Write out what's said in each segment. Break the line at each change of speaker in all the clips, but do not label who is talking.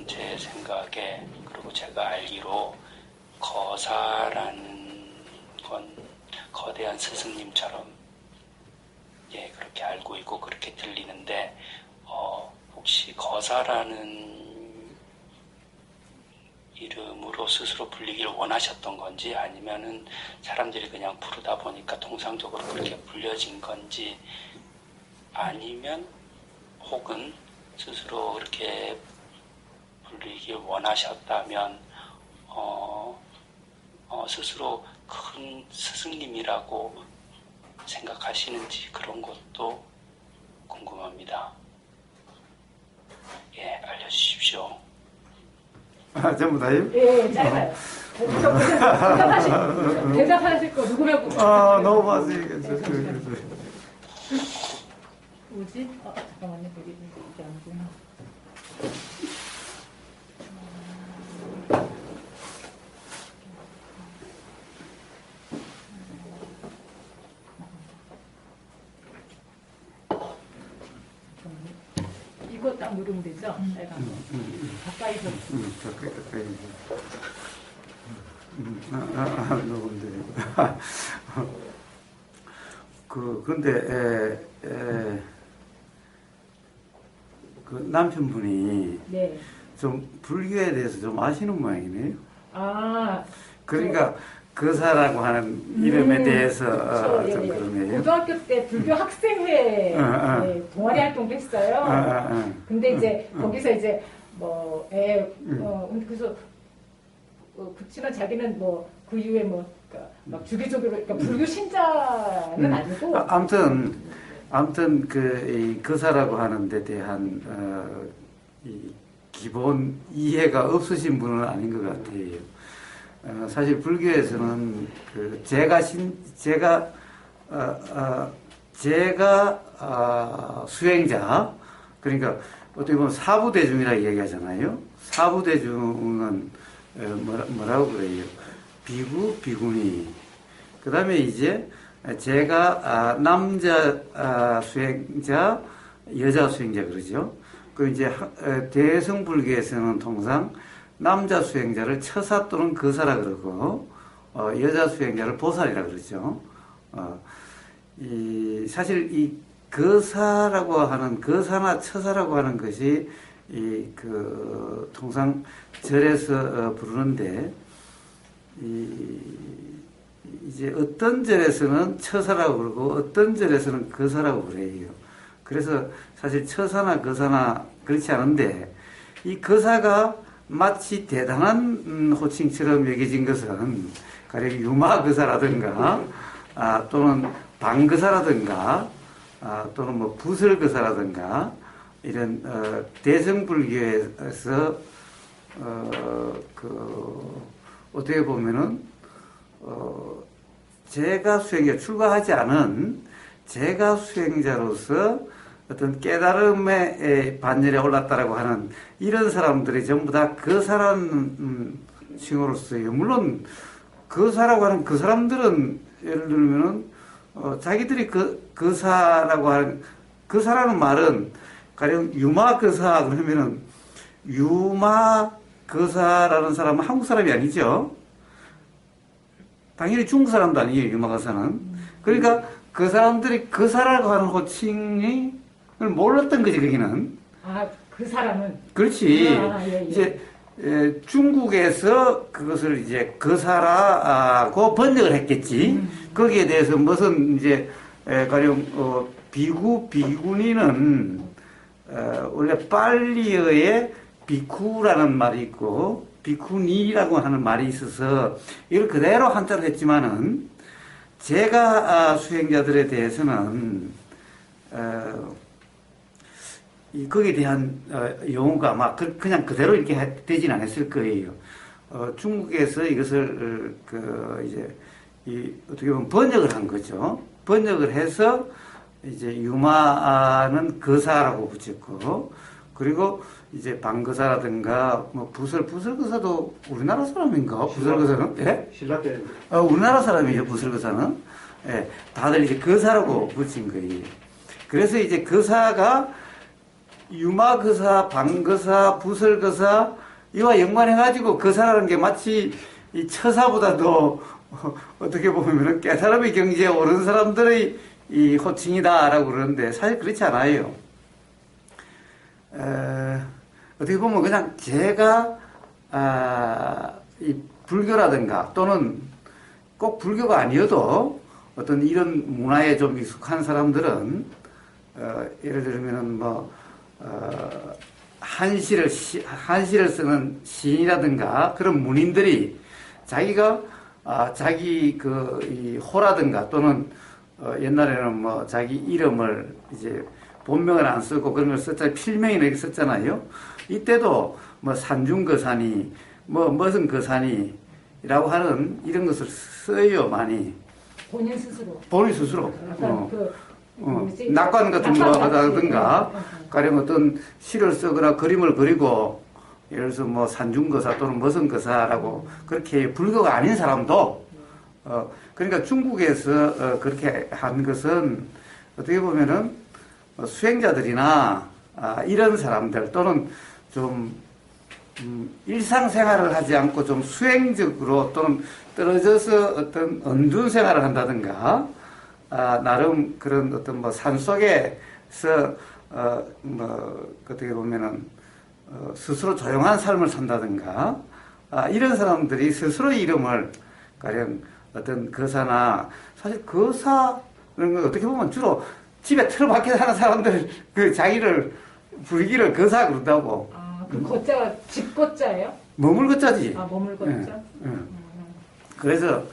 제 생각에, 그리고 제가 알기로 거사라는 건 거대한 스승님처럼 그렇게 알고 있고 그렇게 들리는데, 혹시 거사라는 이름으로 스스로 불리기를 원하셨던 건지, 아니면은 사람들이 그냥 부르다 보니까 통상적으로 그렇게 불려진 건지, 아니면 혹은 스스로 그렇게 불리길 원하셨다면 스스로 큰 스승님이라고 생각하시는지, 그런 것도 궁금합니다. 알려주십시오.
전부 다요?
예, 짧아요. 대답하실 거 누구라고?
너무 많으니까.
뭐지? 잠깐만요. 여기 이게 아니구나. 이거 딱 누르면 되죠? 가까이서.
가까이. 누르면 돼요. 근데, 그 남편분이
네.
좀 불교에 대해서 좀 아시는 모양이네요. 그러니까
저,
거사라고 하는 이름에 대해서 좀 그러네요.
고등학교 때 불교 학생회 동아리 활동도 했어요. 근데 이제 거기서 이제 그래서 그치만 자기는 그 이후에 그러니까 막 주기적으로 그러니까 불교 신자는 아니고.
아무튼 이 거사라고 하는 데 대한 이 기본 이해가 없으신 분은 아닌 것 같아요. 사실 불교에서는 제가 수행자, 그러니까 어떻게 보면 사부대중이라고 얘기하잖아요. 사부대중은 뭐라고 그래요? 비구, 비구니. 그 다음에 이제 제가 남자 수행자, 여자 수행자 그러죠. 그 이제 대승불교에서는 통상 남자 수행자를 처사 또는 거사라 그러고 여자 수행자를 보살이라 그러죠. 사실 이 거사라고 하는 거사나 처사라고 하는 것이 통상 절에서 부르는데 이제 어떤 절에서는 처사라고 그러고 어떤 절에서는 거사라고 그래요. 그래서 사실 처사나 거사나 그렇지 않은데 이 거사가 마치 대단한 호칭처럼 여겨진 것은 가령 유마거사라든가 또는 방거사라든가 또는 부설거사라든가 이런 대승불교에서 어떻게 보면은 제가 수행자 출가하지 않은 제가 수행자로서 어떤 깨달음의 반열에 올랐다라고 하는 이런 사람들이 전부 다 거사라는 칭호로 써요. 물론 거사라고 하는 그 사람들은 예를 들면은 자기들이 거사라고 하는 거사라는 말은 가령 유마거사 그러면은 유마거사라는 사람은 한국 사람이 아니죠. 당연히 중국 사람도 아니에요. 유마거사는. 그러니까 그 사람들이 거사라고 하는 호칭이 몰랐던 거지, 거기는.
그 사람은?
그렇지.
예.
이제, 중국에서 그것을 이제 거사라고 번역을 했겠지. 거기에 대해서 무슨 이제, 가령, 비구, 비구니는, 원래 빨리어에 비쿠라는 말이 있고, 비쿠니라고 하는 말이 있어서, 이걸 그대로 한자로 했지만은, 제가 수행자들에 대해서는, 거기에 대한 용어가 아마 그냥 그대로 이렇게 되진 않았을 거예요. 중국에서 이것을 이제 어떻게 보면 번역을 한 거죠. 번역을 해서 이제 유마는 거사라고 붙였고, 그리고 이제 방거사라든가 부설거사도 우리나라 사람인가? 부설거사는? 예?
신라 때.
우리나라 사람이죠. 부설거사는. 다들 이제 거사라고 붙인 거예요. 그래서 이제 거사가 유마거사, 방거사, 부설거사 이와 연관해가지고 거사라는 게 마치 이 처사보다도 어떻게 보면 깨달음의 경지에 오른 사람들의 이 호칭이다라고 그러는데 사실 그렇지 않아요. 어떻게 보면 그냥 제가 이 불교라든가 또는 꼭 불교가 아니어도 어떤 이런 문화에 좀 익숙한 사람들은 예를 들면은 한시를 쓰는 시인이라든가 그런 문인들이 자기가 자기 이 호라든가 또는 옛날에는 자기 이름을 이제 본명을 안 쓰고 그런 걸 썼잖아요. 필명이나 이렇게 썼잖아요. 이때도 산중거사니 무슨 거사니라고 하는 이런 것을 써요 많이.
본인 스스로.
본인 스스로.
뭐지?
낙관 같은 거 하다든가 가령 어떤 시를 쓰거나 그림을 그리고 예를 들어서 산중거사 또는 무슨 거사라고 그렇게 불교가 아닌 사람도 그러니까 중국에서 그렇게 한 것은 어떻게 보면은 수행자들이나 이런 사람들 또는 좀 일상생활을 하지 않고 좀 수행적으로 또는 떨어져서 어떤 언둔 생활을 한다든가 나름 그런 어떤 산속에서 어떻게 보면은 스스로 조용한 삶을 산다든가 이런 사람들이 스스로의 이름을 가령 어떤 거사나 사실 거사는 어떻게 보면 주로 집에 틀어박혀 사는 사람들 그 자기를 부르기를 거사 그런다고.
그 거자가 집 거자예요?
머물 거자지.
머물 거자.
그래서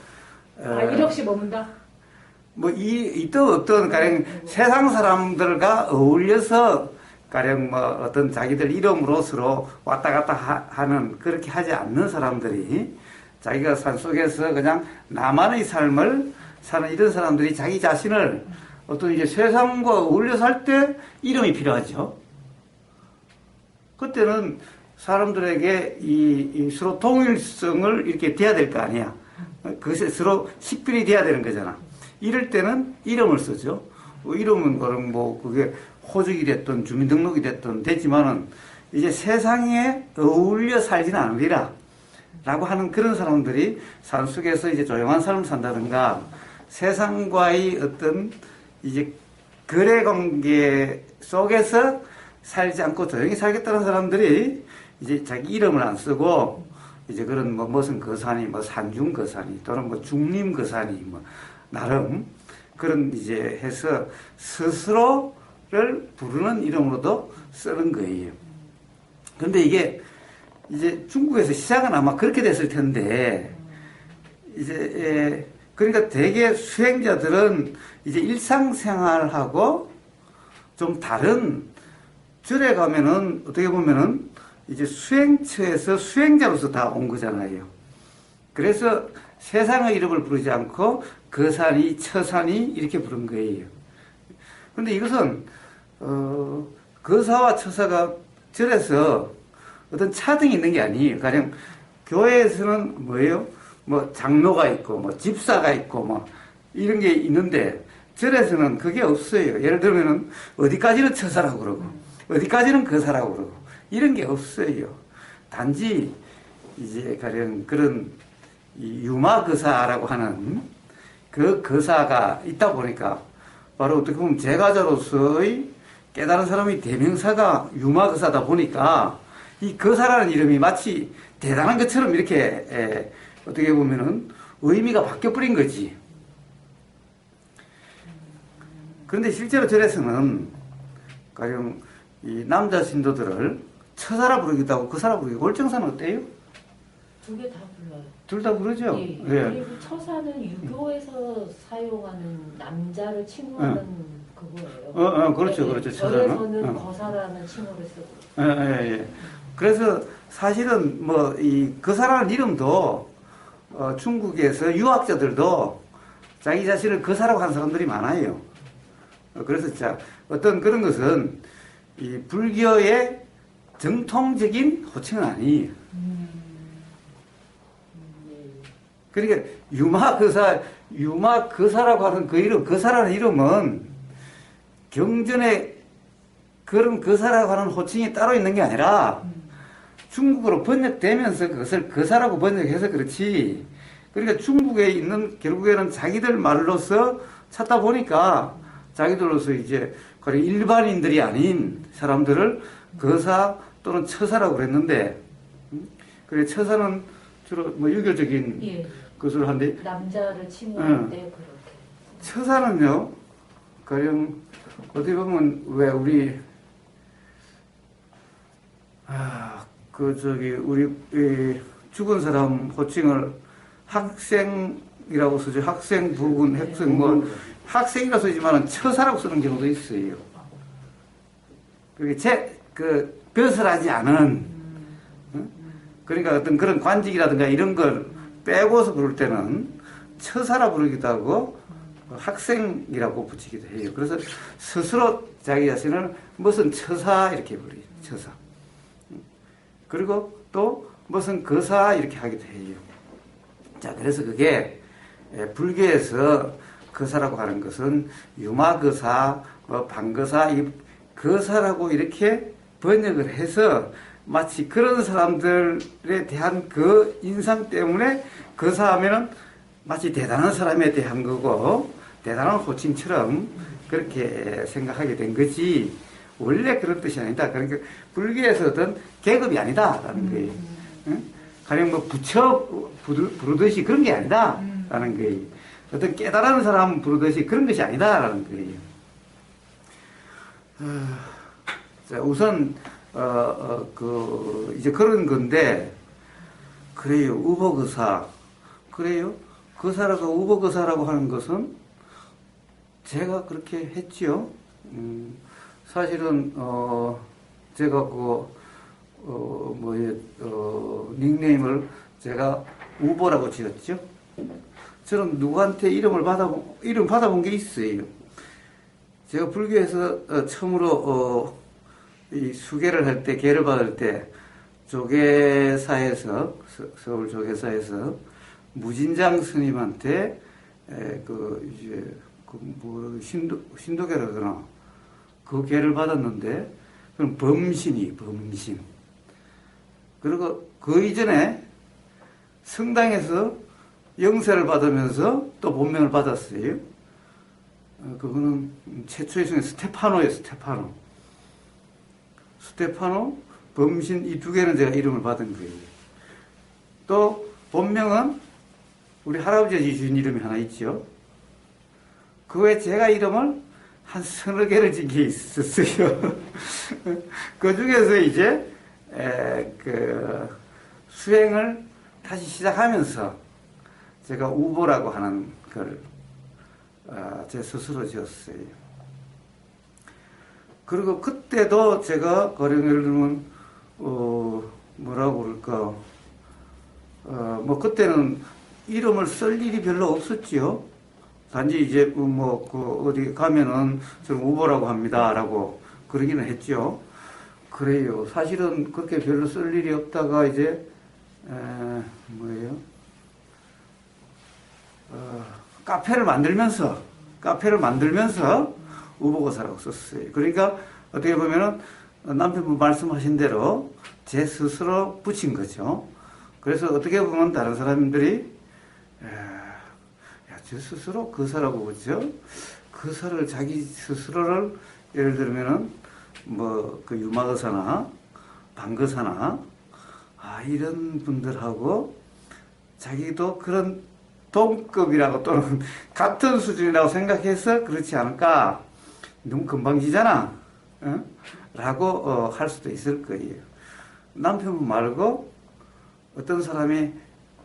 일 없이 머문다.
있든 없든 가령 세상 사람들과 어울려서 가령 어떤 자기들 이름으로 서로 왔다 갔다 하는 그렇게 하지 않는 사람들이 자기가 산속에서 그냥 나만의 삶을 사는 이런 사람들이 자기 자신을 어떤 이제 세상과 어울려 살 때 이름이 필요하죠. 그때는 사람들에게 이 서로 통일성을 이렇게 돼야 될 거 아니야. 그것에 서로 식별이 돼야 되는 거잖아. 이럴 때는 이름을 쓰죠. 이름은 그럼 그게 호적이 됐든 주민등록이 됐든 됐지만은 이제 세상에 어울려 살지는 않으리라 라고 하는 그런 사람들이 산속에서 이제 조용한 삶을 산다든가 세상과의 어떤 이제 거래 관계 속에서 살지 않고 조용히 살겠다는 사람들이 이제 자기 이름을 안 쓰고 이제 그런 무슨 거사니 산중 거사니 또는 중림 거사니 나름 그런 이제 해서 스스로를 부르는 이름으로도 쓰는 거예요. 근데 이게 이제 중국에서 시작은 아마 그렇게 됐을 텐데 이제 그러니까 대개 수행자들은 이제 일상생활하고 좀 다른 절에 가면은 어떻게 보면은 이제 수행처에서 수행자로서 다 온 거잖아요. 그래서 세상의 이름을 부르지 않고 거사니 처사니 이렇게 부른 거예요. 그런데 이것은 거사와 처사가 절에서 어떤 차등이 있는 게 아니에요. 가령 교회에서는 뭐예요? 장로가 있고 집사가 있고 이런 게 있는데 절에서는 그게 없어요. 예를 들면은 어디까지는 처사라고 그러고 어디까지는 거사라고 그러고 이런 게 없어요. 단지 이제 가령 그런 유마거사라고 하는 그 거사가 있다 보니까 바로 어떻게 보면 제가자로서의 깨달은 사람의 대명사가 유마거사다 보니까 이 거사라는 이름이 마치 대단한 것처럼 이렇게 어떻게 보면은 의미가 바뀌어버린 거지. 그런데 실제로 절에서는 가령 이 남자 신도들을 처사라 부르기도 하고 거사라 부르기도 하고 월정사는 어때요?
두 개 다 불러요.
둘 다 그러죠?
예.
예.
그리고 처사는 유교에서 사용하는 남자를 칭호하는 그거예요.
그렇죠, 그렇죠. 처사는.
절에서는 거사라는 칭호를 쓰고.
예. 그래서 사실은 이 거사라는 이름도 중국에서 유학자들도 자기 자신을 거사라고 하는 사람들이 많아요. 그래서 어떤 그런 것은 이 불교의 정통적인 호칭은 아니에요. 그러니까 유마거사라고 하는 그 이름, 거사라는 이름은 경전에 그런 거사라고 하는 호칭이 따로 있는 게 아니라 중국어로 번역되면서 그것을 거사라고 번역해서 그렇지. 그러니까 중국에 있는 결국에는 자기들 말로서 찾다 보니까 자기들로서 이제 일반인들이 아닌 사람들을 거사 또는 처사라고 그랬는데, 그래 처사는 주로 뭐 유교적인
예.
것을 한데,
남자를 칭호할 때 그렇게.
처사는요, 가령 어떻게 보면 왜 우리 우리 죽은 사람 호칭을 학생이라고 쓰죠. 학생, 부군, 학생, 뭐 학생이라고 쓰지만 처사라고 쓰는 경우도 있어요. 그게 벼슬하지 않은, 그러니까 어떤 그런 관직이라든가 이런 걸 빼고서 부를 때는 처사라 부르기도 하고 학생이라고 붙이기도 해요. 그래서 스스로 자기 자신을 무슨 처사 이렇게 부르죠. 처사. 그리고 또 무슨 거사 이렇게 하기도 해요. 자, 그래서 그게 불교에서 거사라고 하는 것은 유마거사, 방거사, 이 거사라고 이렇게 번역을 해서 마치 그런 사람들에 대한 그 인상 때문에 거사하면은 마치 대단한 사람에 대한 거고 대단한 호칭처럼 그렇게 생각하게 된 거지. 원래 그런 뜻이 아니다. 그러니까 불교에서 어떤 계급이 아니다라는 거예요. 응? 가령 뭐 부처 부르듯이 그런 게 아니다라는 거예요. 어떤 깨달은 사람 부르듯이 그런 것이 아니다라는 거예요. 자, 우선 이제 그런 건데, 그래요. 우보거사. 그래요. 거사라고 우보거사라고 하는 것은 제가 그렇게 했지요. 사실은 제가 닉네임을 제가 우보라고 지었죠. 저는 누구한테 이름 받아본 게 있어요. 제가 불교에서 처음으로 이 수계를 할 때, 계를 받을 때 조계사에서 서울 조계사에서 무진장 스님한테 신도계라 그러나 그 계를 받았는데, 그럼 범신. 그리고 그 이전에 성당에서 영세를 받으면서 또 본명을 받았어요. 그거는 최초의 성인 스테파노예요, 스테파노, 범신 이 두 개는 제가 이름을 받은 거예요. 또 본명은 우리 할아버지가 지으신 이름이 하나 있죠. 그 외에 제가 이름을 한 서너 개를 지은 게 있었어요. 그 중에서 이제 수행을 다시 시작하면서 제가 우보라고 하는 걸 제 스스로 지었어요. 그리고 그때도 제가 가령 예를 들면 뭐라고 그럴까, 뭐 그때는 이름을 쓸 일이 별로 없었지요. 단지 이제 어디 가면은 저는 우보라고 합니다라고 그러기는 했죠. 그래요. 사실은 그렇게 별로 쓸 일이 없다가 이제 카페를 만들면서 우보거사라고 썼어요. 그러니까 어떻게 보면은 남편분 말씀하신 대로 제 스스로 붙인 거죠. 그래서 어떻게 보면 다른 사람들이 제 스스로 거사라고 그러죠. 거사를 자기 스스로를 예를 들면은 그 유마거사나 방거사나 이런 분들하고 자기도 그런 동급이라고 또는 같은 수준이라고 생각해서 그렇지 않을까. 너무 건방지잖아. 라고 할 수도 있을 거예요. 남편분 말고 어떤 사람이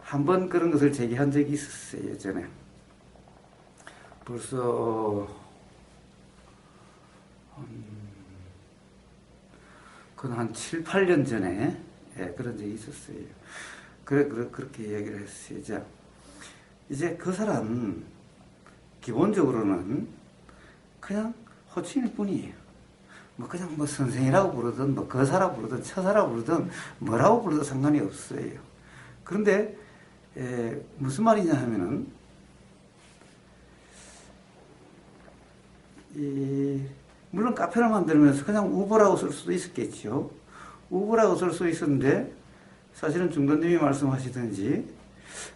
한번 그런 것을 제기한 적이 있었어요. 예전에. 벌써 그건 한 7, 8년 전에 그런 적이 있었어요. 그렇게 얘기를 했어요. 자, 이제 그 사람 기본적으로는 그냥 호칭일 뿐이에요. 그냥 선생이라고 부르든 거사라고 부르든 처사라고 부르든 뭐라고 부르든 상관이 없어요. 그런데 무슨 말이냐 하면은 물론 카페를 만들면서 그냥 우버라고 쓸 수도 있었겠죠. 우버라고 쓸 수 있었는데 사실은 중도님이 말씀하시든지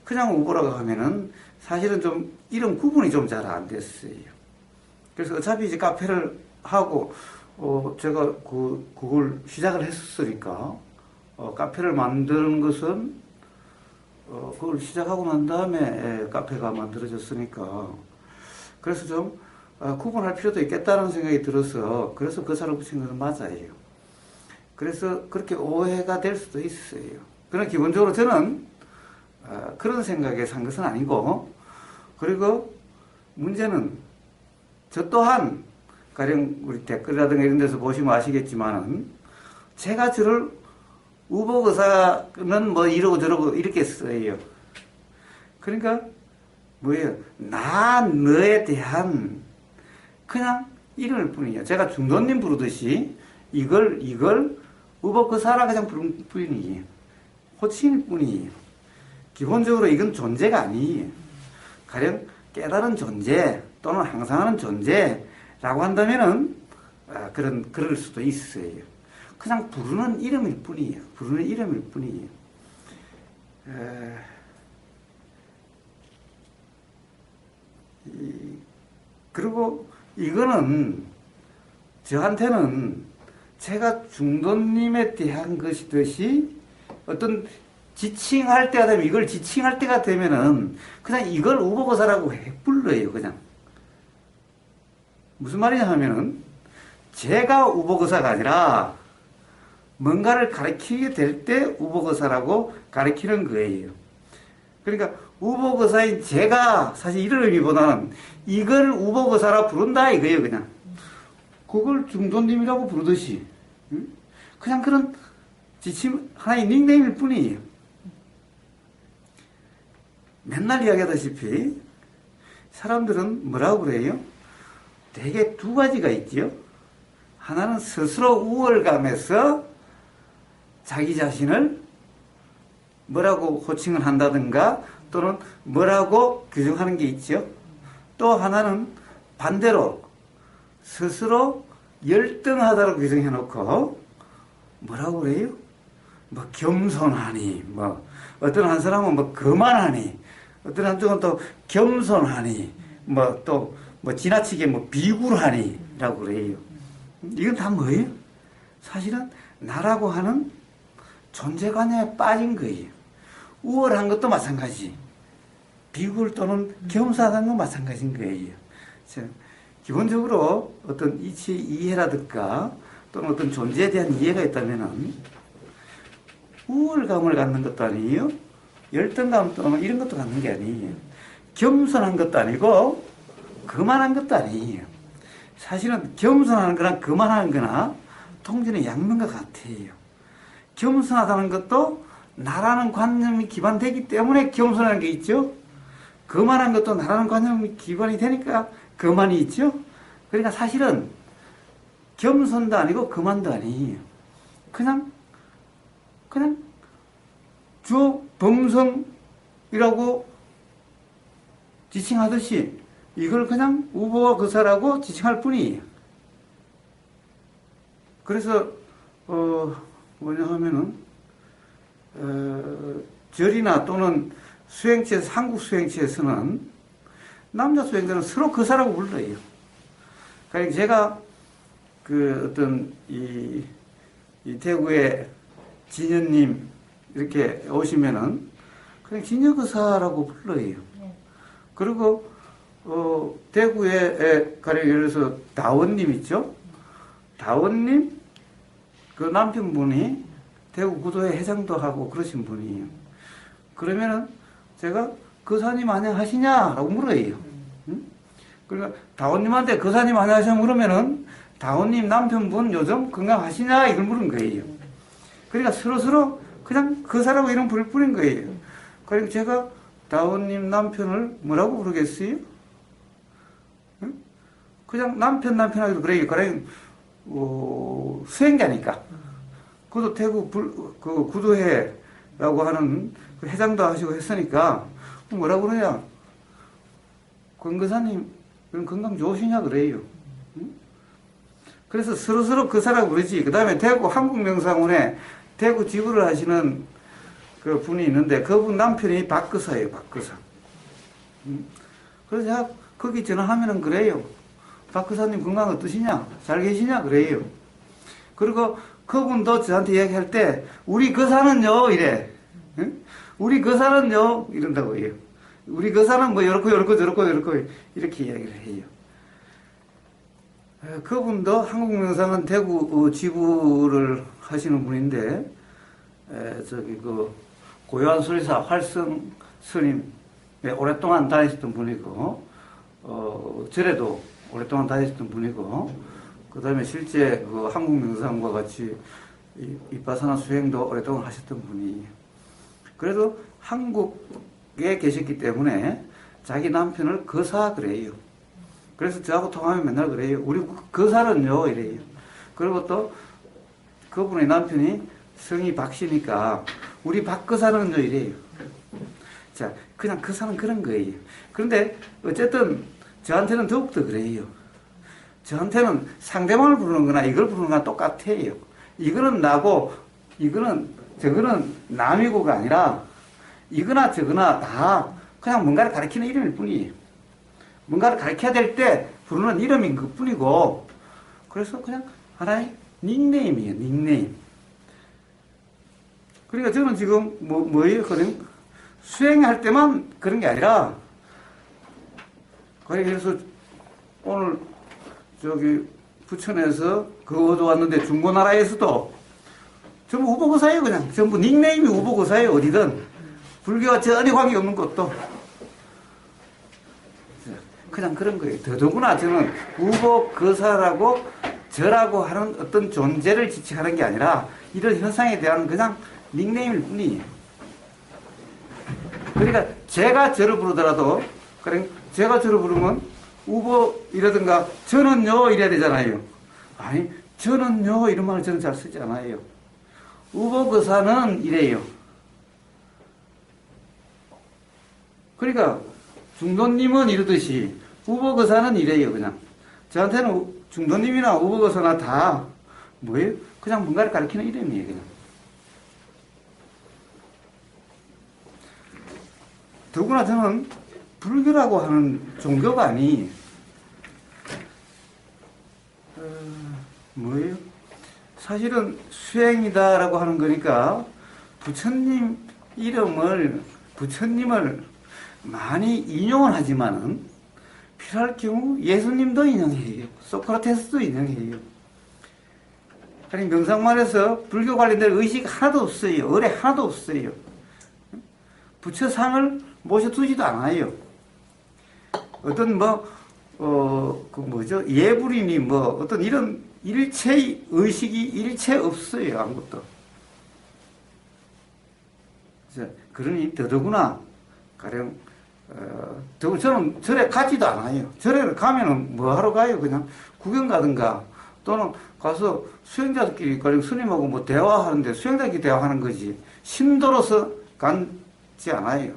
그냥 우버라고 하면은 사실은 좀 이름 구분이 좀 잘 안 됐어요. 그래서 어차피 이제 카페를 하고 제가 그걸 시작을 했었으니까 카페를 만드는 것은 그걸 시작하고 난 다음에 카페가 만들어졌으니까 그래서 좀 구분할 필요도 있겠다는 생각이 들어서 그래서 거사를 붙인 것은 맞아요. 그래서 그렇게 오해가 될 수도 있어요. 그러나 기본적으로 저는 그런 생각에 산 것은 아니고 그리고 문제는 저 또한 가령 우리 댓글이라든가 이런 데서 보시면 아시겠지만은 제가 저를 우복의사는 뭐 이러고 저러고 이렇게 써요. 그러니까 뭐예요? 너에 대한 그냥 이름일 뿐이에요. 제가 중도님 부르듯이 이걸 우복의사라 그냥 부르는 뿐이에요. 호칭일 뿐이에요. 기본적으로 이건 존재가 아니에요. 가령 깨달은 존재 또는 항상하는 존재라고 한다면은 그럴 수도 있어요. 그냥 부르는 이름일 뿐이에요. 부르는 이름일 뿐이에요. 그리고 이거는 저한테는 제가 중도님에 대한 것이듯이 어떤 지칭할 때가 되면 이걸 지칭할 때가 되면은 그냥 이걸 우보거사라고 불러요. 그냥 무슨 말이냐 하면은 제가 우보거사가 아니라 뭔가를 가르치게 될 때 우보거사라고 가르치는 거예요. 그러니까 우보거사인 제가 사실 이런 의미보다는 이걸 우보거사라 부른다 이거예요. 그냥 그걸 중도님이라고 부르듯이 그냥 그런 지침 하나의 닉네임일 뿐이에요. 맨날 이야기하다시피 사람들은 뭐라고 그래요? 대개 두 가지가 있죠. 하나는 스스로 우월감에서 자기 자신을 뭐라고 호칭을 한다든가 또는 뭐라고 규정하는 게 있죠. 또 하나는 반대로 스스로 열등하다고 규정해 놓고 뭐라고 그래요? 뭐 겸손하니 뭐 어떤 한 사람은 뭐 거만하니 어떤 한쪽은 또 겸손하니 뭐 또 뭐 지나치게 뭐 비굴하니라고 그래요. 이건 다 뭐예요? 사실은 나라고 하는 존재관념에 빠진 거예요. 우월한 것도 마찬가지. 비굴 또는 겸손한 건 마찬가지인 거예요. 기본적으로 어떤 이치 이해라든가 또는 어떤 존재에 대한 이해가 있다면은 우월감을 갖는 것도 아니에요. 열등감 또는 이런 것도 갖는 게 아니에요. 겸손한 것도 아니고 거만한 것도 아니에요. 사실은 겸손하는 거랑 거만하는 거나 통전의 양면과 같아요. 겸손하다는 것도 나라는 관념이 기반되기 때문에 겸손한 게 있죠. 거만한 것도 나라는 관념이 기반이 되니까 거만이 있죠. 그러니까 사실은 겸손도 아니고 거만도 아니에요. 그냥 범성이라고 지칭하듯이 이걸 그냥 우보와 거사라고 지칭할 뿐이에요. 그래서 뭐냐 하면은 절이나 또는 수행체에서 한국 수행체에서는 남자 수행자는 서로 거사라고 불러요. 그러니까 제가 그 어떤 이 대구의 진여님 이렇게 오시면은 그냥 진여거사라고 불러요. 그리고 대구에 가령 예를 들어서 다원님 있죠? 다원님 그 남편분이 대구 구도회 회장도 하고 그러신 분이에요. 그러면은 제가 거사님 안녕하시냐라고 물어요. 그러니까 다원님한테 거사님 안녕하시냐 물으면은 다원님 남편분 요즘 건강하시냐 이걸 물은 거예요. 그러니까 서로 그냥 거사라고 이름 부를 뿐인 거예요. 그러니까 제가 다원님 남편을 뭐라고 부르겠어요? 그냥 남편 하기도 그래요. 그래 수행자니까. 그것도 태국 그 구도회라고 하는 그 회장도 하시고 했으니까 뭐라고 그러냐? 권거사님 건강 좋으시냐 그래요. 그래서 서로서로 거사라고 그러지. 그 다음에 대구 한국명상원에 대구 지부를 하시는 그 분이 있는데 그분 남편이 박거사예요, 박거사. 그래서 제가 거기 전화하면은 그래요. 박거사님 건강 어떠시냐? 잘 계시냐? 그래요. 그리고 그분도 저한테 이야기할 때 우리 거사는요 이래. 응? 우리 거사는요 이런다고 해요. 우리 거사는 뭐 요렇고 저렇고 이렇게 이야기를 해요. 그분도 한국명상은 대구 지부를 하시는 분인데 저기 그 고요한 수리사 활성 스님 오랫동안 다니셨던 분이고 절에도 오랫동안 다니셨던 분이고 그 다음에 실제 그 한국명상과 같이 이빠사나 수행도 오랫동안 하셨던 분이에요. 그래도 한국에 계셨기 때문에 자기 남편을 거사 그래요. 그래서 저하고 통화하면 맨날 그래요. 우리 거사는요 이래요. 그리고 또 그분의 남편이 성이 박씨니까 우리 박거사는요 이래요. 자, 그냥 거사는 그런 거예요. 그런데 어쨌든 저한테는 더욱더 그래요. 저한테는 상대방을 부르는 거나 이걸 부르는 거나 똑같아요. 이거는 나고 이거는 저거는 남이고가 아니라 이거나 저거나 다 그냥 뭔가를 가리키는 이름일 뿐이에요. 뭔가를 가리켜야 될 때 부르는 이름인 것 뿐이고 그래서 그냥 하나의 닉네임이에요. 닉네임. 그러니까 저는 지금 뭐예요? 그냥 수행할 때만 그런 게 아니라 그래서 오늘 저기 부천에서 그 어디 왔는데 중고나라에서도 전부 우보거사예요. 그냥 전부 닉네임이 우보거사예요. 어디든 불교와 전혀 관계없는 것도 그냥 그런 거예요. 더더구나 저는 우보거사라고 저라고 하는 어떤 존재를 지칭하는 게 아니라 이런 현상에 대한 그냥 닉네임일 뿐이에요. 그러니까 제가 저를 부르더라도 그냥 제가 저를 부르면 우보이라든가 저는요 이래야 되잖아요. 아니 저는요 이런 말을 저는 잘 쓰지 않아요. 우보거사는 이래요. 그러니까 중도님은 이러듯이 우보거사는 이래요. 그냥 저한테는 중도님이나 우보거사나 다 뭐예요? 그냥 뭔가를 가리키는 이름이에요. 그냥. 더구나 저는 불교라고 하는 종교가 아니 뭐예요? 사실은 수행이다라고 하는 거니까 부처님 이름을 부처님을 많이 인용을 하지만은 필요할 경우 예수님도 인용해요. 소크라테스도 인용해요. 아니 명상만에서 불교 관련된 의식 하나도 없어요. 의뢰 하나도 없어요. 부처상을 모셔두지도 않아요. 어떤 그 뭐죠? 예불이니 어떤 이런 일체의 의식이 일체 없어요. 아무것도. 그러니 더더구나 가령 저는 절에 가지도 않아요. 절에 가면은 뭐 하러 가요? 그냥 구경 가든가 또는 가서 수행자들끼리 가령 스님하고 뭐 대화하는데 수행자끼리 대화하는 거지 신도로서 가지 않아요.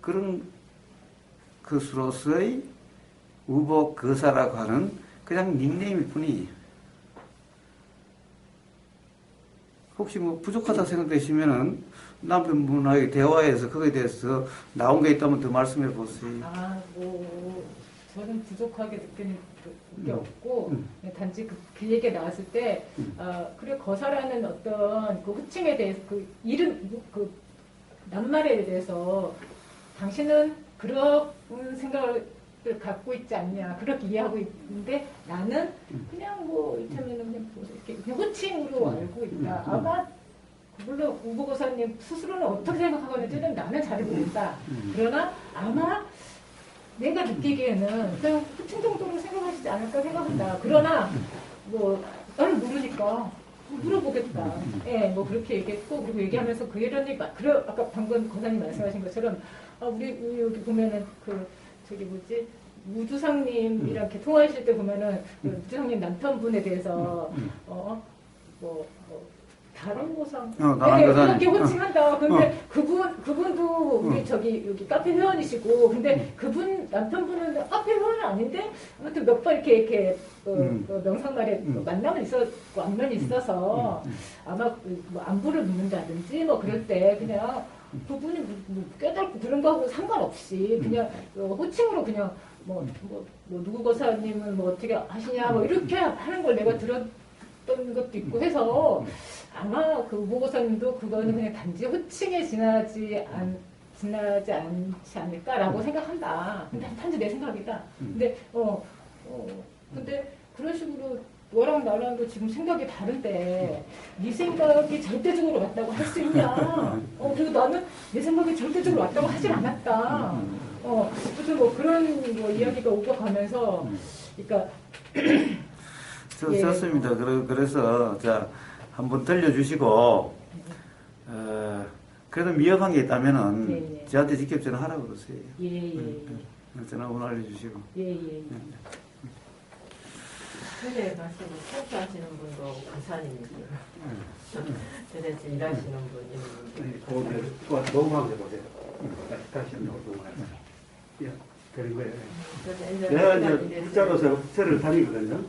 그런 것으로서의 우보거사라고 하는 그냥 닉네임일 뿐이에요. 혹시 뭐 부족하다 생각되시면은 남편분하고 대화해서 거기에 대해서 나온 게 있다면 더 말씀해 보세요.
저는 부족하게 느끼는 게 없고 단지 그 얘기가 나왔을 때 그래 거사라는 어떤 그 호칭에 대해서 그 이름 그 낱말에 대해서 당신은 그런 생각을 갖고 있지 않냐 그렇게 이해하고 있는데 나는 그냥 이참에는 그냥 호칭으로 알고 있다. 아마 물론 우보거사님 스스로는 어떻게 생각하고 있는지는 나는 잘 모른다. 그러나 아마 내가 느끼기에는 그냥 호칭 정도로 생각하시지 않을까 생각한다. 그러나 나는 모르니까 물어보겠다. 예, 그렇게 얘기했고 그리고 얘기하면서 그 이런 얘기 아까 방금 거사님 말씀하신 것처럼 우리 여기 보면은 우주상님 이렇게 통화하실 때 보면은 우주상님 남편분에 대해서 다른 고상.
다른 고상.
그렇게 호칭한다. 근데 그분도 우리 저기 여기 카페 회원이시고, 근데 그분 남편분은 카페 회원은 아닌데 아무튼 몇 번 이렇게 명상날에 만남은 있었고 안면이 있어서 아마 뭐 안부를 묻는다든지 뭐 그럴 때 그냥 그분이 뭐 깨닫고 그런 거하고 상관없이 그냥 호칭으로 그냥 뭐 누구 고사님은 뭐 어떻게 하시냐 뭐 이렇게 하는 걸 내가 들었던 것도 있고 해서. 아마 그 우보고사님도 그거는 그냥 단지 호칭에 지나지 않지 않을까라고 생각한다. 근데 단지 내 생각이다. 근데 근데 그런 식으로 너랑 나랑도 지금 생각이 다른데 네 생각이 절대적으로 맞다고 할 수 있냐? 그리고 나는 내 생각이 절대적으로 맞다고 하질 않았다. 그래서 뭐 그런 뭐 이야기가 오고 가면서, 그러니까
좋습니다. 그래서 자. 한번 들려주시고, 그래도 미흡한 게 있다면은, 저한테 직접 전화하라고 그러세요. 전화 번호 알려주시고.
전에 가시는 청소하시는 분도 가사님이세요. 전에서 일하시는 분, 있는
분. 녹음하면 해보세요. 다시 녹음하세요. 그런 거예요. 내가 이제 국자로서 절을 다니거든요.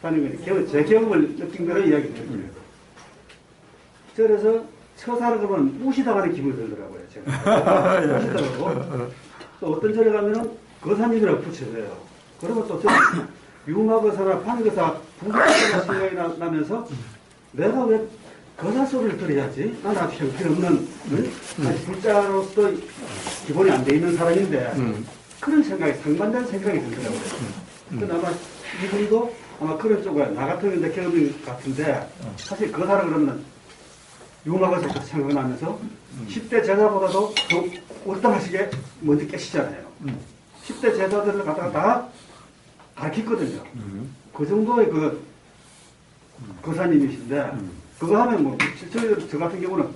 다니면 제 경험을 느낀 거를 이야기 드려요. 절에서 처사를 그러면 무시당하는 기분이 들더라고요, 제가. 무시당하고. 또 어떤 절에 가면은 거사님이라고 붙여져요. 그러면 또 저는 유마거사나 판거사, 부사거사 생각이 나면서 내가 왜 거사 소리를 들어야지? 나는 아주 형편없는, 불자로서 기본이 안 돼 있는 사람인데, 그런 생각이, 상반된 생각이 들더라고요. 근데 아마 이분도 아마 그런 쪽에 나 같은 데 경험인 것 같은데, 사실 거사라 그러면 유마거사 생각나면서 10대 제자보다도 더 월등하시게 먼저 깨시잖아요. 10대 제자들을 갖다가 다 가르쳤거든요. 그 정도의 그 거사님이신데, 그거 하면 뭐, 저 같은 경우는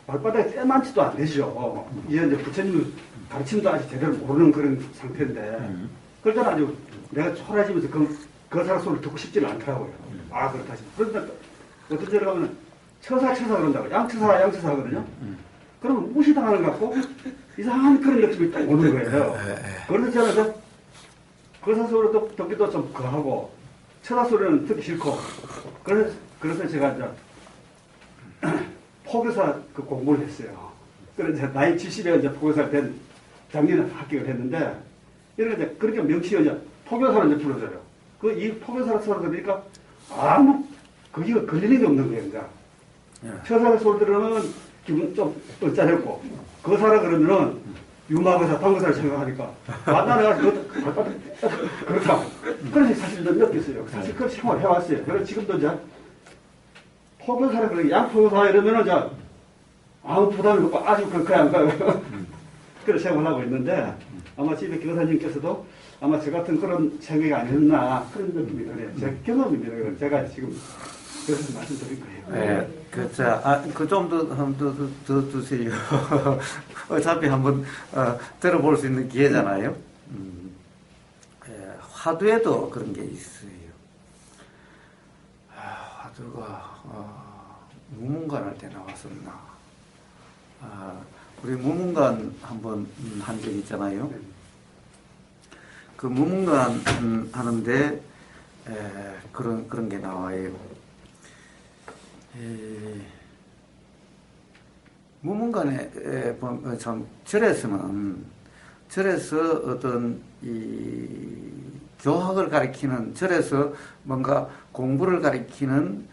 발바닥에 때만치도 안 되죠. 이제 부처님 가르침도 아직 제대로 모르는 그런 상태인데, 그럴 때는 아주 내가 초라해지면서 그 사람 소리를 듣고 싶지는 않더라고요. 아, 그렇다. 그런데 어떤 데를 가면 처사 그런다고. 양처사 하거든요. 그러면 무시당하는 것 같고, 이상한 그런 느낌이 딱 오는 거예요. 그래서 저는 거사 소리도 듣기도 좀 거하고, 처사 소리는 듣기 싫고, 그래서 제가 이제 포교사 그 공부를 했어요. 그래서 나이 70에 이제 포교사 된 작년에 합격을 했는데, 이렇게 이제 그렇게 명칭을 이제 포교사를 이제 불러줘요. 이 포교사를 들으니까 아무 거기가 걸리는 게 없는 거예요, 이제. 처사의 소리 들으면 기분 좀 엇짜렸고, 거사라 그러면은 유마거사, 판거사를 생각하니까 만나가지고 그렇다. 그래서 사실 좀 느꼈어요. 사실 그걸 생활을 해왔어요. 그래서 지금도 이제 포교사라 그러고 양포교사 이러면은 이제 아무 부담이 없고 아주 그냥 그런 생활을 하고 있는데, 아마 집에 교사님께서도 아마 저 같은 그런 생각이 아니었나 그런 느낌이 들어요. 제 경험입니다. 제가 지금 그래서 말씀드린 거예요.
좀 더 주세요. 어차피 한번 들어볼 수 있는 기회잖아요. 화두에도 그런 게 있어요. 화두가 무문관할 때 나왔었나. 우리 무문관 한번 한 적 있잖아요. 그 무문관 하는데 그런 게 나와요. 무문관에 참 절에서 어떤 이 교학을 가리키는, 절에서 뭔가 공부를 가리키는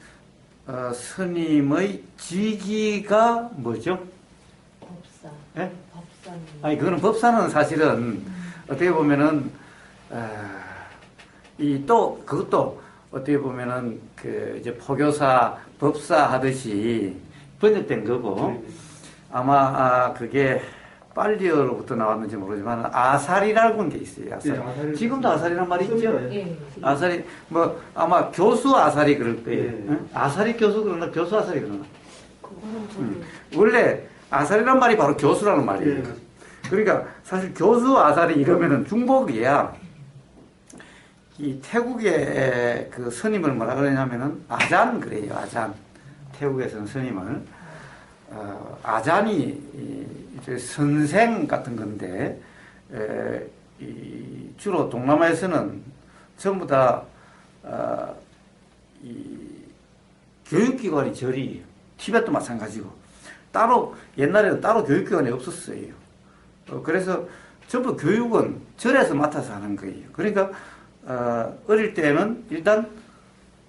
스님의 직위가 뭐죠?
법사.
예?
법사님.
아니 그거는 법사는 사실은 어떻게 보면은 그것도 어떻게 보면은 이제 포교사, 법사 하듯이 번역된 거고, 아마 그게 빨리어로부터 나왔는지 모르지만 아사리라고 하는 게 있어요. 아사리.
아사리.
지금도 아사리란 말이 있죠.
예.
아사리 아마 교수 아사리 그럴 거예요.
예.
아사리 교수 그러나 교수 아사리 그러나.
그거는 저는
원래 아사리란 말이 바로 교수라는 말이에요.
예.
그러니까 사실 교수 아사리 이러면은 중복이야. 이 태국의 그 스님을 뭐라 그러냐면은 아잔 그래요. 태국에서는 스님을 아잔이 이제 선생 같은 건데 주로 동남아에서는 전부 다 교육기관이 절이에요. 티벳도 마찬가지고 따로 옛날에는 따로 교육기관이 없었어요. 그래서 전부 교육은 절에서 맡아서 하는 거예요. 그러니까 어릴 때는 일단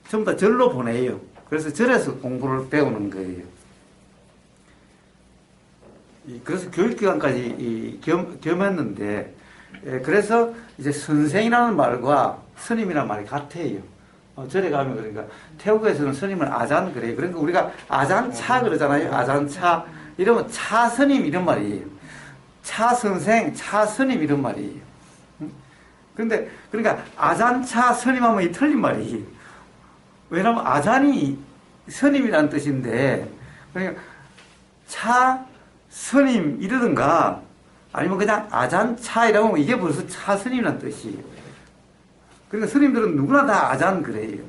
전부 다 절로 보내요. 그래서 절에서 공부를 배우는 거예요. 그래서 교육기관까지 겸했는데 그래서 이제 선생이라는 말과 스님이라는 말이 같아요. 절에 가면 그러니까 태국에서는 스님을 아잔 그래요. 그러니까 우리가 아잔차 그러잖아요. 아잔차 이러면 차스님 이런 말이에요. 차선생, 차스님 이런 말이에요. 그런데 그러니까 아잔차 스님하면 이 틀린 말이에요. 왜냐하면 아잔이 스님이라는 뜻인데 그러니까 차 스님 이러든가 아니면 그냥 아잔차 이라고 하면 이게 벌써 차스님이라는 뜻이에요. 그러니까 스님들은 누구나 다 아잔 그래요.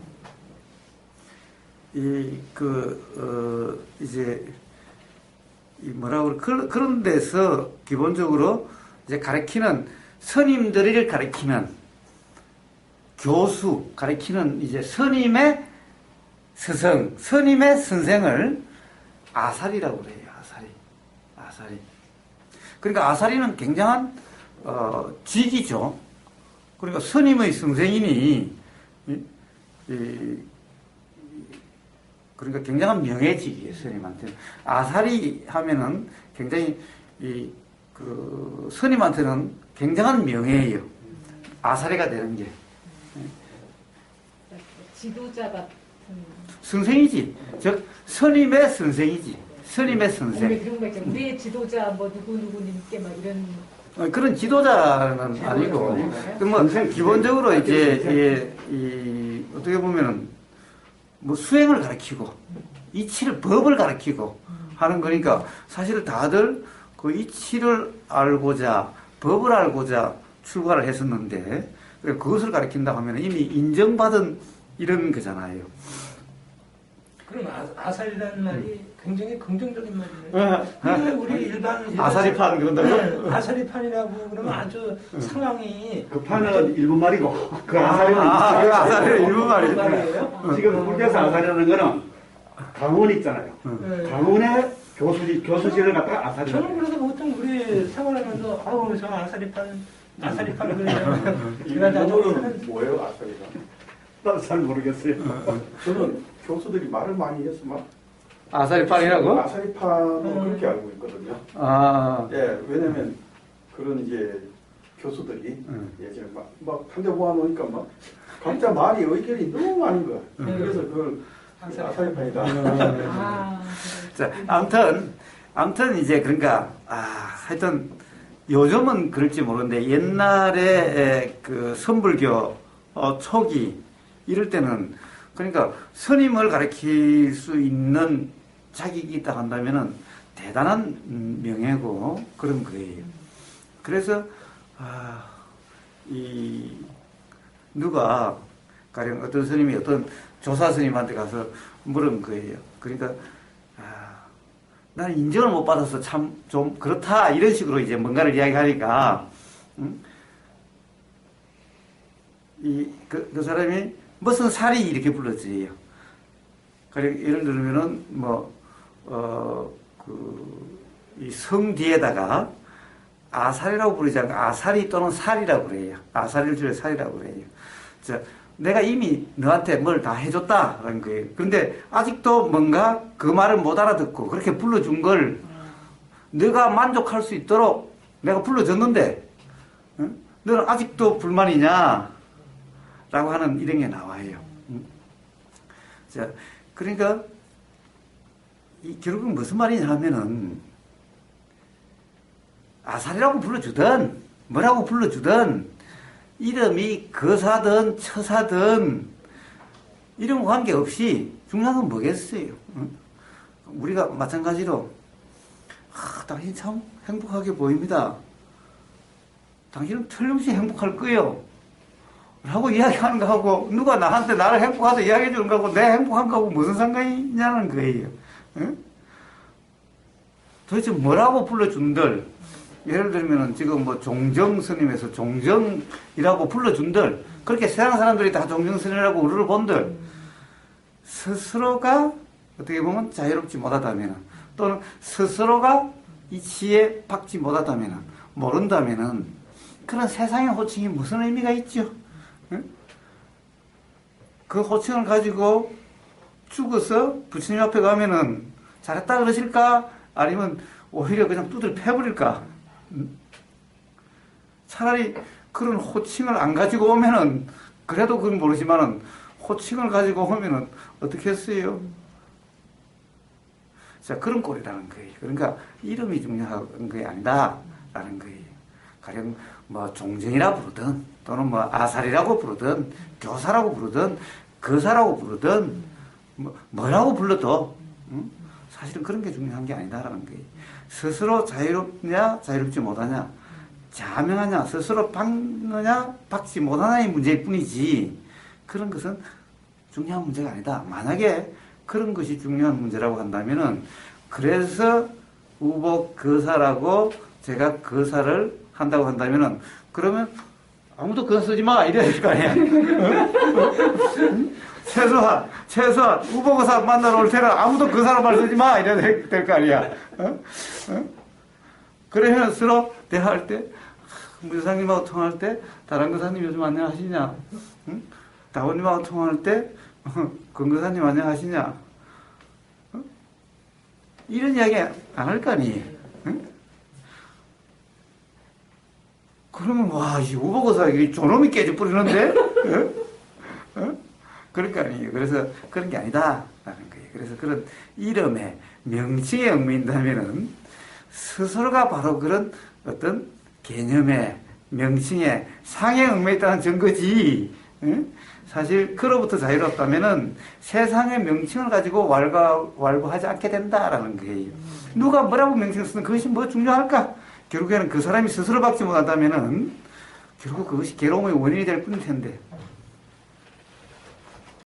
이제 뭐라고 그런 데서 기본적으로 이제 가르치는 스님들을 가르치는 교수 가르치는 이제 스님의 스승, 스님의 선생을 아사리라고 그래요. 아사리. 그러니까 아사리는 굉장한 직이죠. 그러니까 스님의 선생이니 그러니까 굉장한 명예직이에요. 스님한테는 아사리 하면은 굉장히 스님한테는 굉장한 명예예요. 아사리가 되는 게
지도자 같은
선생이지. 즉 스님의 선생이지. 스님의 선생.
그런 거 있죠. 우리의 지도자 뭐 누구님께 막 이런
그런 지도자는 아니고, 뭐 기본적으로 이제 어떻게 보면은 뭐 수행을 가르치고 이치를 법을 가르치고 하는 거니까 사실 다들 그 이치를 알고자 법을 알고자 출가를 했었는데 그것을 가르친다고 하면 이미 인정받은 이런 거잖아요.
그럼 아살이라는 말이 굉장히 긍정적인 말이네요. 우리 일반
아사리판 그런다고?
네, 아사리판이라고 그러면 아주 상황이
그 판은 일본 말이고 그 아사리는
아사리는 일본 말이에요.
지금 불교에서 아사리라는 거는 강원 있잖아요. 강원의 교수진을 갖다가 아사리라고
저는 그래서 보통 우리 생활하면서 아우 저 아사리판 그래요. 제가
이거는 뭐예요, 아사리가?
나도 잘 모르겠어요.
저는 교수들이 말을 많이 해서 막
아사리판이라고?
아사리판으로 그렇게 알고 있거든요. 예, 왜냐면 그런 이제 교수들이 예전에 막 한대 모아놓으니까 막 각자 말이 의견이 너무 많은 거야. 그래서 그걸 아사리판이다.
자, 아무튼 이제 그러니까 하여튼 요즘은 그럴지 모르는데 옛날에 그 선불교 초기 이럴 때는 그러니까 스님을 가르칠 수 있는 자격이 있다 한다면은 대단한 명예고 그런 거예요. 그래서 누가 가령 어떤 스님이 어떤 조사 스님한테 가서 물은 거예요. 그러니까 나는 인정을 못 받아서 참 좀 그렇다 이런 식으로 이제 뭔가를 이야기하니까 그 사람이 무슨 살이 이렇게 불러줘요. 그러니까 예를 들면은 이 성 뒤에다가 아살이라고 부르지 않고 아사리 또는 살이라고 그래요. 아사리를 줄여 살이라고 그래요. 자, 내가 이미 너한테 뭘 다 해줬다라는 거예요. 그런데 아직도 뭔가 그 말을 못 알아듣고 그렇게 불러준 걸 너가 만족할 수 있도록 내가 불러줬는데 너는 아직도 불만이냐? 라고 하는 이런 게 나와요. 자, 그러니까 결국은 무슨 말이냐 하면은 아살이라고 불러주든 뭐라고 불러주든 이름이 거사든 처사든 이런 관계없이 중요한 건 뭐겠어요? 우리가 마찬가지로 당신 참 행복하게 보입니다. 당신은 틀림없이 행복할 거예요. 라고 이야기하는 거하고 누가 나한테 나를 행복하다 이야기해 주는 거하고 내 행복한 거하고 무슨 상관이 있냐는 거예요. 응? 도대체 뭐라고 불러준들, 예를 들면은 지금 뭐 종정스님에서 종정이라고 불러준들, 그렇게 세상 사람들이 다 종정스님이라고 우르르 본들, 스스로가 어떻게 보면 자유롭지 못하다면, 또는 스스로가 이치에 박지 못하다면, 모른다면은 그런 세상의 호칭이 무슨 의미가 있죠? 응? 그 호칭을 가지고 죽어서 부처님 앞에 가면은 잘했다 그러실까? 아니면 오히려 그냥 두들 패버릴까? 차라리 그런 호칭을 안 가지고 오면은, 그래도 그건 모르지만은, 호칭을 가지고 오면은 어떻게 했어요? 자, 그런 꼴이라는 거예요. 그러니까 이름이 중요한 게 아니다라는 거예요. 가령 뭐 종정이라 부르든, 또는 뭐 아살이라고 부르든, 교사라고 부르든, 거사라고 부르든, 뭐라고 불러도, 사실은 그런 게 중요한 게 아니다라는 거예요. 스스로 자유롭냐, 자유롭지 못하냐, 자명하냐, 스스로 박느냐, 박지 못하냐의 문제일 뿐이지, 그런 것은 중요한 문제가 아니다. 만약에 그런 것이 중요한 문제라고 한다면은, 그래서 우복 거사라고 제가 거사를 한다고 한다면은, 그러면 아무도 그거 쓰지 마! 이래야 될 거 아니야. 최소한, 우복거사 만나러 올 때는 아무도 그 사람 말 쓰지 마! 이래야 될 거 아니야. 그러면 서로 대화할 때, 무사님하고 통화할 때, 다른 거사님 요즘 안녕하시냐? 다원님하고 통화할 때, 건거사님 안녕하시냐? 이런 이야기 안 할 거 아니에요. 그러면, 와, 이 우복거사, 저놈이 깨져 뿌리는데? 그럴 거 아니에요. 그래서 그런 게 아니다라는 거예요. 그래서 그런 이름에, 명칭에 얽매인다면은 스스로가 바로 그런 어떤 개념에, 명칭에, 상에 얽매있다는 증거지. 사실 그로부터 자유롭다면은 세상의 명칭을 가지고 완고하지 않게 된다라는 거예요. 누가 뭐라고 명칭을 쓰는 그것이 뭐 중요할까? 결국에는 그 사람이 스스로 박지 못한다면은 결국 그것이 괴로움의 원인이 될 뿐일 텐데.